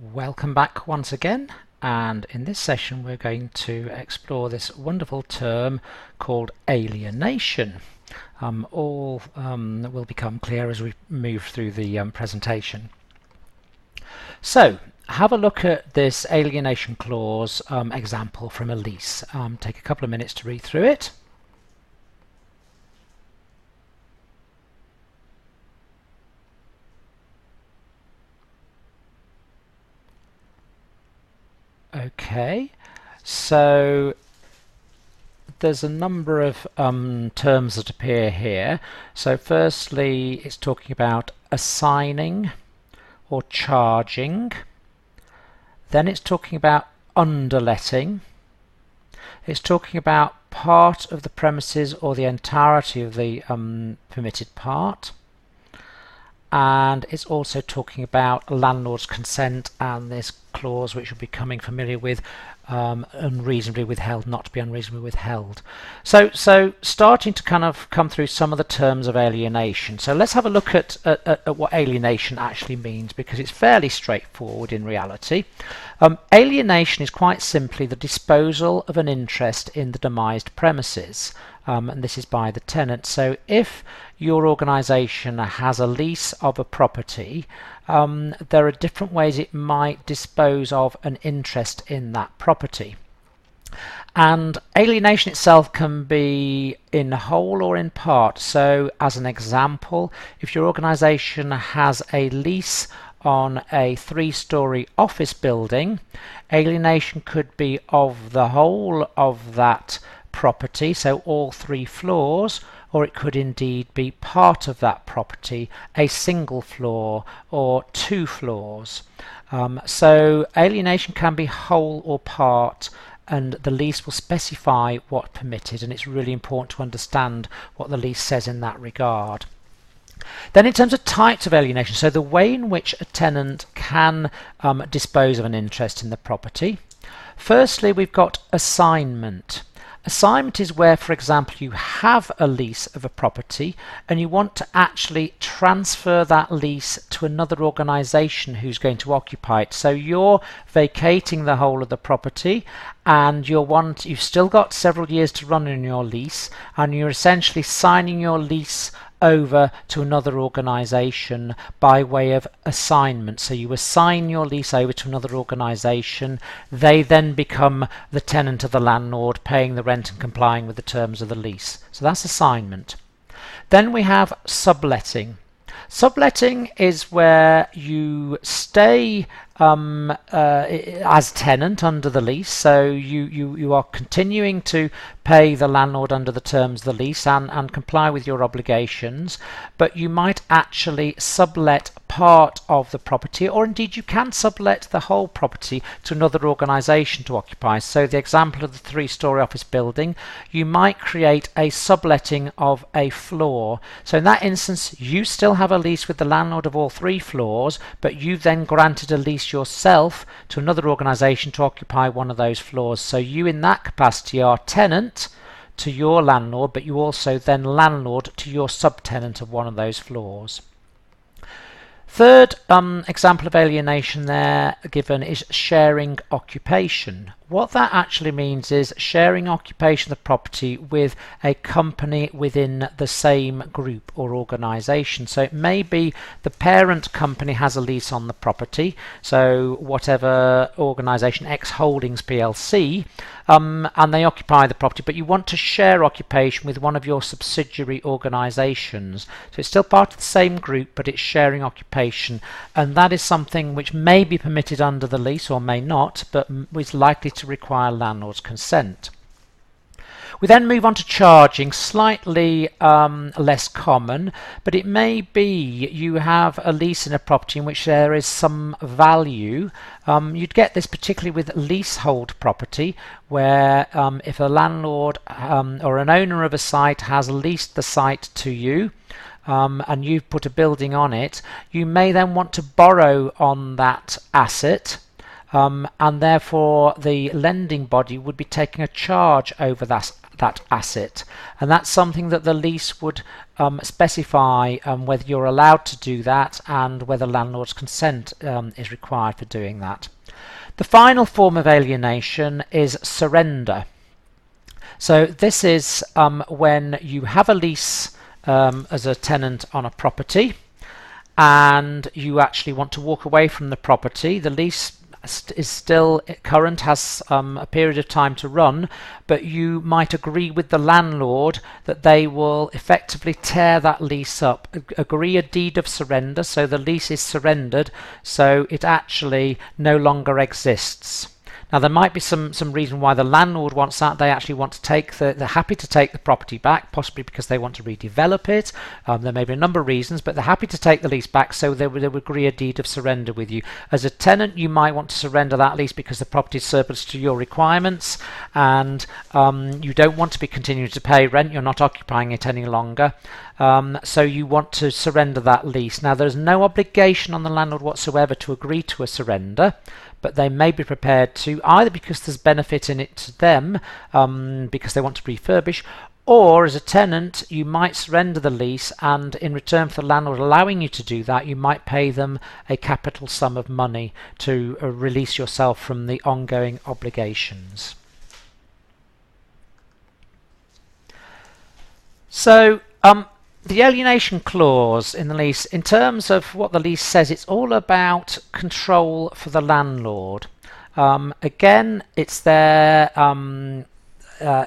Welcome back once again, and in this session we're going to explore this wonderful term called alienation. All will become clear as we move through the presentation. So have a look at this alienation clause example from a lease. Take a couple of minutes to read through it. Okay, so there's a number of terms that appear here. So firstly, it's talking about assigning or charging. Then it's talking about underletting. It's talking about part of the premises or the entirety of the permitted part. And it's also talking about landlord's consent and this clause which you'll be becoming familiar with, unreasonably withheld, not to be unreasonably withheld. So starting to kind of come through some of the terms of alienation. So let's have a look at what alienation actually means, because it's fairly straightforward in reality. Alienation is quite simply the disposal of an interest in the demised premises. And this is by the tenant. So if your organisation has a lease of a property, there are different ways it might dispose of an interest in that property. And alienation itself can be in whole or in part. So as an example, if your organisation has a lease on a 3-storey office building, alienation could be of the whole of that property, so all 3 floors, or it could indeed be part of that property, a single floor or 2 floors. So alienation can be whole or part, and the lease will specify what's permitted, and it's really important to understand what the lease says in that regard. Then in terms of types of alienation, so the way in which a tenant can dispose of an interest in the property. Firstly, we've got assignment. Assignment is where, for example, you have a lease of a property and you want to actually transfer that lease to another organisation who's going to occupy it. So you're vacating the whole of the property and you've still got several years to run in your lease, and you're essentially signing your lease over to another organisation by way of assignment. So you assign your lease over to another organisation. They then become the tenant of the landlord, paying the rent and complying with the terms of the lease. So that's assignment. Then we have subletting. Subletting is where you stay as tenant under the lease, so you are continuing to pay the landlord under the terms of the lease and comply with your obligations, but you might actually sublet part of the property, or indeed you can sublet the whole property to another organisation to occupy. So the example of the 3-storey office building, you might create a subletting of a floor. So in that instance, you still have a lease with the landlord of all 3 floors, but you've then granted a lease yourself to another organisation to occupy one of those floors. So you in that capacity are tenant to your landlord, but you also then landlord to your subtenant of one of those floors. Third example of alienation there given is sharing occupation. What that actually means is sharing occupation of the property with a company within the same group or organisation. So it may be the parent company has a lease on the property, so whatever organisation, X Holdings PLC, and they occupy the property, but you want to share occupation with one of your subsidiary organisations. So it's still part of the same group, but it's sharing occupation, and that is something which may be permitted under the lease or may not, but is likely to require landlord's consent. We then move on to charging, slightly less common, but it may be you have a lease in a property in which there is some value. You'd get this particularly with leasehold property, where if a landlord or an owner of a site has leased the site to you, and you've put a building on it, you may then want to borrow on that asset and therefore the lending body would be taking a charge over that asset, and that's something that the lease would specify whether you're allowed to do that and whether landlord's consent is required for doing that. The final form of alienation is surrender. So this is when you have a lease as a tenant on a property and you actually want to walk away from the property. The lease is still current, has a period of time to run, but you might agree with the landlord that they will effectively tear that lease up, agree a deed of surrender, so the lease is surrendered, so it actually no longer exists. Now there might be some reason why the landlord wants that. They actually want to take they're happy to take the property back, possibly because they want to redevelop it. There may be a number of reasons, but they're happy to take the lease back, so they would agree a deed of surrender with you. As a tenant, you might want to surrender that lease because the property is surplus to your requirements, and you don't want to be continuing to pay rent. You're not occupying it any longer. So you want to surrender that lease. Now there's no obligation on the landlord whatsoever to agree to a surrender, but they may be prepared to, either because there's benefit in it to them, because they want to refurbish, or as a tenant you might surrender the lease, and in return for the landlord allowing you to do that, you might pay them a capital sum of money to release yourself from the ongoing obligations. So the alienation clause in the lease, in terms of what the lease says, it's all about control for the landlord. Again, it's their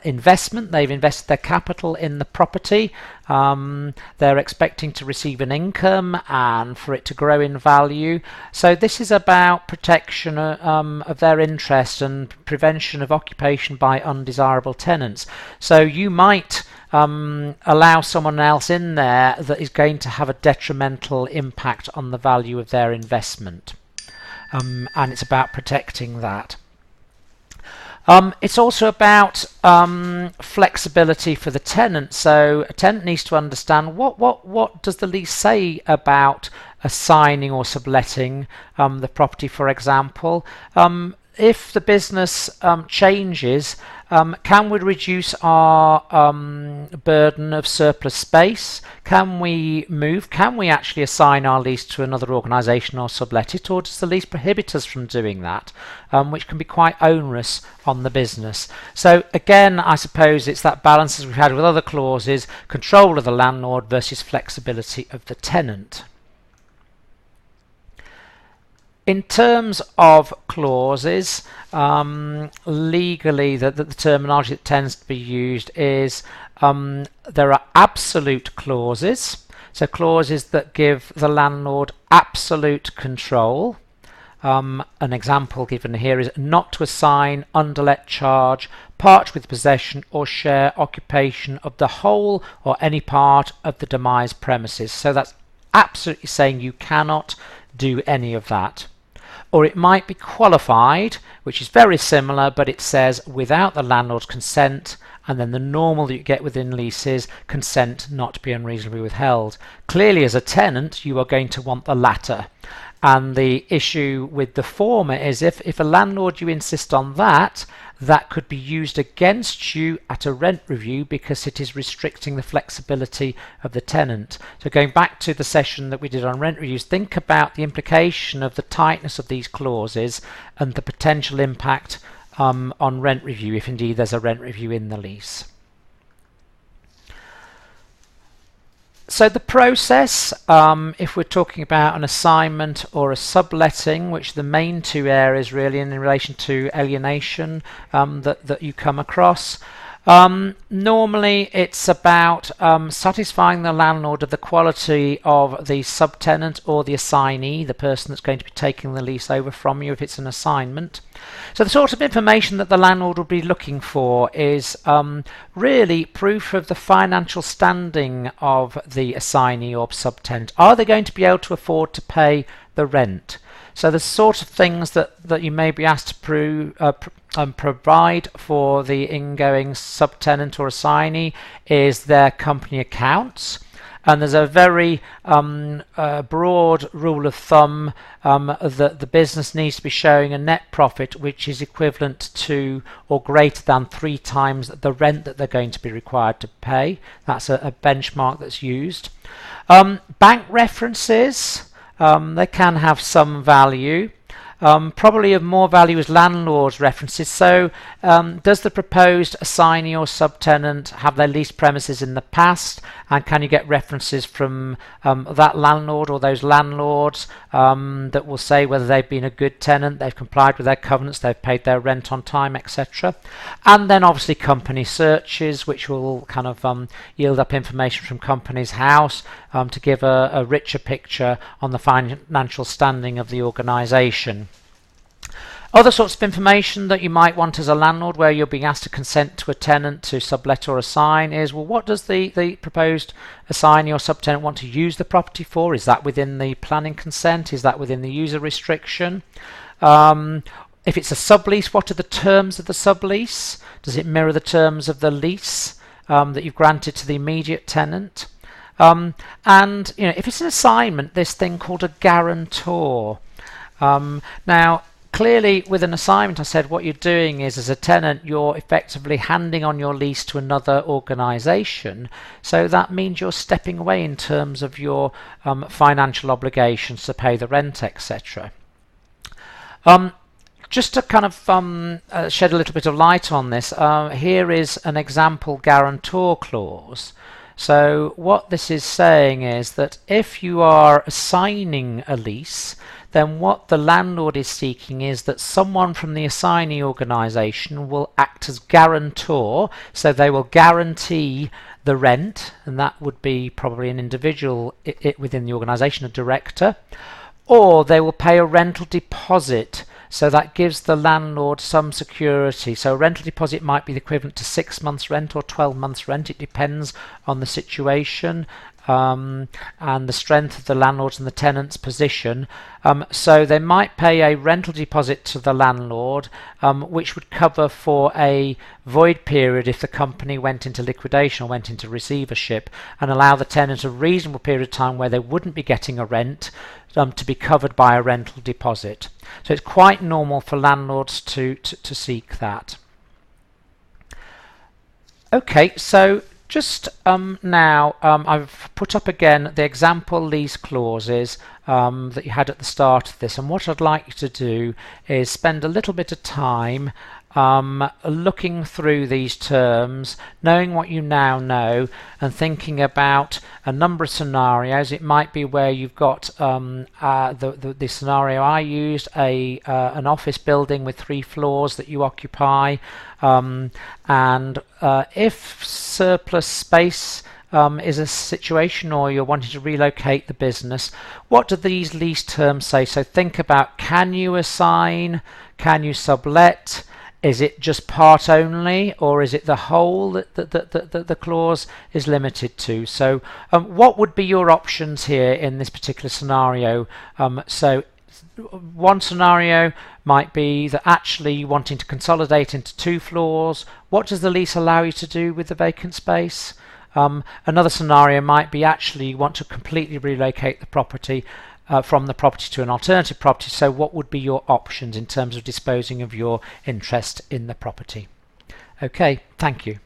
investment. They've invested their capital in the property. They're expecting to receive an income and for it to grow in value. So this is about protection of their interest and prevention of occupation by undesirable tenants. So you might allow someone else in there that is going to have a detrimental impact on the value of their investment, and it's about protecting that. It's also about flexibility for the tenant. So a tenant needs to understand what does the lease say about assigning or subletting the property, for example. If the business changes, can we reduce our burden of surplus space? Can we move? Can we actually assign our lease to another organisation or sublet it? Or does the lease prohibit us from doing that, which can be quite onerous on the business? So again, I suppose it's that balance as we've had with other clauses, control of the landlord versus flexibility of the tenant. In terms of clauses, legally the terminology that tends to be used is there are absolute clauses, so clauses that give the landlord absolute control. An example given here is not to assign, underlet, charge, part with possession or share occupation of the whole or any part of the demised premises. So that's absolutely saying you cannot do any of that. Or it might be qualified, which is very similar, but it says without the landlord's consent, and then the normal that you get within leases, consent not to be unreasonably withheld. Clearly as a tenant you are going to want the latter, and the issue with the former is if a landlord, you insist on that, that could be used against you at a rent review because it is restricting the flexibility of the tenant. So going back to the session that we did on rent reviews, think about the implication of the tightness of these clauses and the potential impact on rent review, if indeed there's a rent review in the lease. So the process, if we're talking about an assignment or a subletting, which are the main two areas really in relation to alienation that you come across, normally it's about satisfying the landlord of the quality of the subtenant or the assignee, the person that's going to be taking the lease over from you if it's an assignment. So the sort of information that the landlord will be looking for is really proof of the financial standing of the assignee or subtenant. Are they going to be able to afford to pay the rent? So the sort of things that you may be asked to provide for the ingoing subtenant or assignee is their company accounts, and there's a very broad rule of thumb that the business needs to be showing a net profit which is equivalent to or greater than 3 times the rent that they're going to be required to pay. That's a benchmark that's used. Bank references, they can have some value. Probably of more value is landlord's references. So does the proposed assignee or subtenant have their leased premises in the past, and can you get references from that landlord or those landlords that will say whether they've been a good tenant, they've complied with their covenants, they've paid their rent on time, etc. And then obviously company searches, which will kind of yield up information from company's house to give a richer picture on the financial standing of the organisation. Other sorts of information that you might want as a landlord where you're being asked to consent to a tenant to sublet or assign is, well, what does the proposed assignee or subtenant want to use the property for? Is that within the planning consent? Is that within the user restriction? If it's a sublease, what are the terms of the sublease? Does it mirror the terms of the lease that you've granted to the immediate tenant? And if it's an assignment, this thing called a guarantor. Now, clearly, with an assignment, I said what you're doing is, as a tenant, you're effectively handing on your lease to another organisation. So that means you're stepping away in terms of your financial obligations to pay the rent, etc. Just to kind of shed a little bit of light on this, here is an example guarantor clause. So what this is saying is that if you are assigning a lease, then what the landlord is seeking is that someone from the assignee organisation will act as guarantor, so they will guarantee the rent, and that would be probably an individual within the organisation, a director, or they will pay a rental deposit. So that gives the landlord some security. So a rental deposit might be the equivalent to 6 months rent or 12 months rent. It depends on the situation and the strength of the landlord's and the tenant's position. So they might pay a rental deposit to the landlord, which would cover for a void period if the company went into liquidation or went into receivership, and allow the tenant a reasonable period of time where they wouldn't be getting a rent to be covered by a rental deposit. So it's quite normal for landlords to seek that. Okay, so just now I've put up again the example lease clauses that you had at the start of this, and what I'd like you to do is spend a little bit of time looking through these terms, knowing what you now know, and thinking about a number of scenarios. It might be where you've got the scenario I used, an office building with 3 floors that you occupy, and if surplus space is a situation, or you're wanting to relocate the business, what do these lease terms say? So think about, can you assign, can you sublet? Is it just part only, or is it the whole that the clause is limited to? So what would be your options here in this particular scenario? So one scenario might be that actually wanting to consolidate into 2 floors. What does the lease allow you to do with the vacant space? Another scenario might be actually you want to completely relocate the property from the property to an alternative property. So what would be your options in terms of disposing of your interest in the property? Okay, thank you.